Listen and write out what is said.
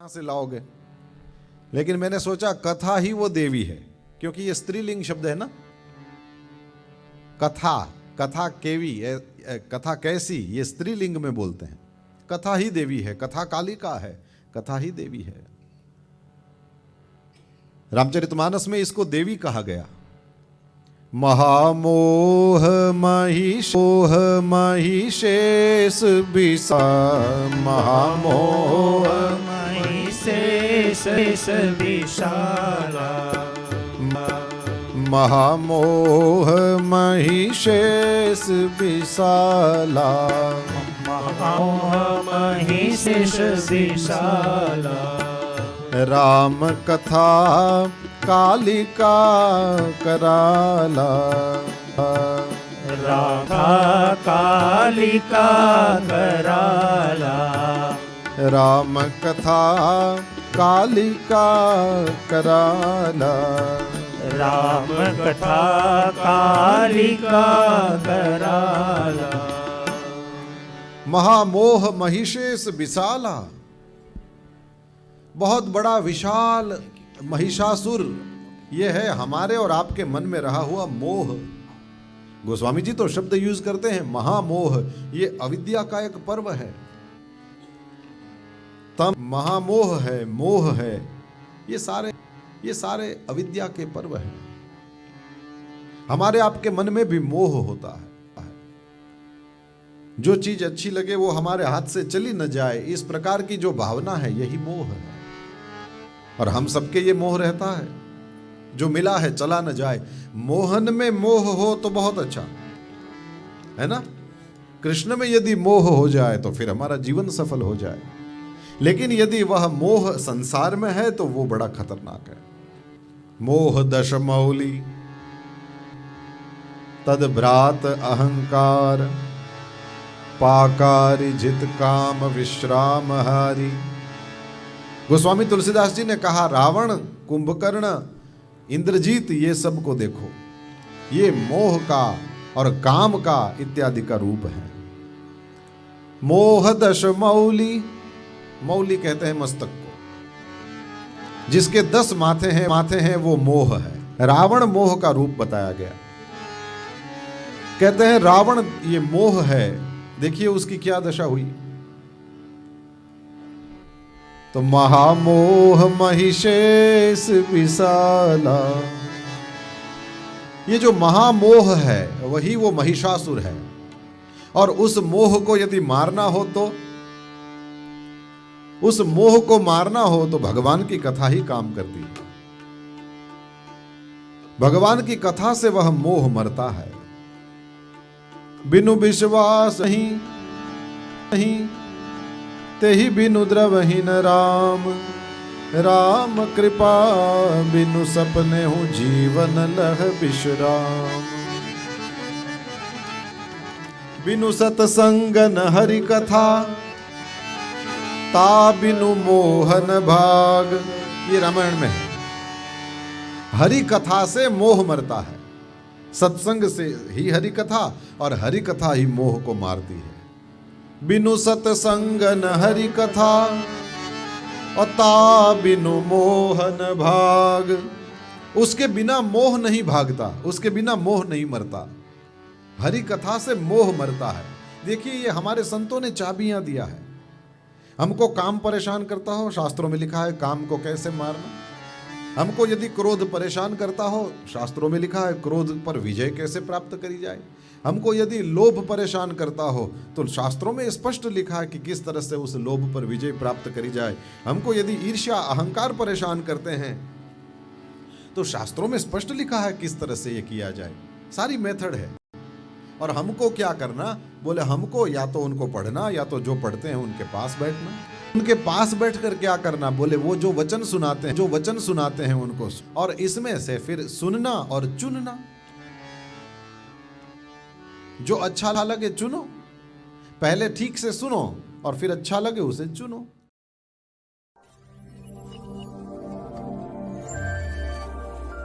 कहां से लाओगे? लेकिन मैंने सोचा कथा ही वो देवी है, क्योंकि ये स्त्रीलिंग शब्द है ना। कथा, कथा केवी, कथा कैसी, ये स्त्रीलिंग में बोलते हैं। कथा ही देवी है, कथा कालिका है, कथा ही देवी है। रामचरितमानस में इसको देवी कहा गया। महामोह महिषोह महिषेष विषा, महामोह महिषेष विशाला, महामोह महिषेष विशाला, महामोह महिषेष विशाला, राम कथा कालिका कराला, राधा कालिका कराला, राम कथा कालिका कराला, राम कथा कालिका कराला। महामोह महिषेष विशाला, बहुत बड़ा विशाल महिषासुर, ये है हमारे और आपके मन में रहा हुआ मोह। गोस्वामी जी तो शब्द यूज करते हैं महामोह, ये अविद्या का एक पर्व है। तम महामोह है, मोह है, ये सारे अविद्या के पर्व हैं। हमारे आपके मन में भी मोह होता है, जो चीज अच्छी लगे वो हमारे हाथ से चली न जाए, इस प्रकार की जो भावना है यही मोह है। और हम सबके ये मोह रहता है, जो मिला है चला न जाए। मोहन में मोह हो तो बहुत अच्छा है ना। कृष्ण में यदि मोह हो जाए तो फिर हमारा जीवन सफल हो जाए, लेकिन यदि वह मोह संसार में है तो वो बड़ा खतरनाक है। मोह दश मौली तद भ्रात अहंकार, पाकारी जित काम विश्राम हारी। गोस्वामी तुलसीदास जी ने कहा, रावण, कुंभकर्ण, इंद्रजीत, ये सब को देखो, ये मोह का और काम का इत्यादि का रूप है। मोह दश मौली, मौली कहते हैं मस्तक को, जिसके 10 माथे हैं वो मोह है। रावण मोह का रूप बताया गया। कहते हैं रावण ये मोह है, देखिए उसकी क्या दशा हुई। तो महामोह महिषेष विशाला, ये जो महामोह है वही वो महिषासुर है। और उस मोह को यदि मारना हो तो, उस मोह को मारना हो तो भगवान की कथा ही काम करती है। भगवान की कथा से वह मोह मरता है। बिनु विश्वास नहीं तेहि बिनु द्रवहीन राम, राम कृपा बिनु सपने हूँ जीवन लह विश्राम। बिनु सतसंग न हरि कथा, ता बिनु मोहन भाग। ये रामायण में है। हरि कथा से मोह मरता है, सत्संग से ही हरि कथा, और हरि कथा ही मोह को मारती है। बिनु सतसंग न हरि कथा, और ता बिनु मोहन भाग। उसके बिना मोह नहीं भागता, उसके बिना मोह नहीं मरता। हरि कथा से मोह मरता है। देखिए ये हमारे संतों ने चाबियां दिया है। हमको काम परेशान करता हो, शास्त्रों में लिखा है काम को कैसे मारना। हमको यदि क्रोध परेशान करता हो, शास्त्रों में लिखा है क्रोध पर विजय कैसे प्राप्त करी जाए। हमको यदि लोभ परेशान करता हो तो शास्त्रों में स्पष्ट लिखा है कि किस तरह से उस लोभ पर विजय प्राप्त करी जाए। हमको यदि ईर्ष्या अहंकार परेशान करते हैं तो शास्त्रों में स्पष्ट लिखा है किस तरह से ये किया जाए। सारी मेथड है। और हमको क्या करना, बोले हमको या तो उनको पढ़ना, या तो जो पढ़ते हैं उनके पास बैठना। उनके पास बैठकर क्या करना, बोले वो जो वचन सुनाते हैं उनको, और इसमें से फिर सुनना और चुनना। जो अच्छा लगे चुनो, पहले ठीक से सुनो और फिर अच्छा लगे उसे चुनो।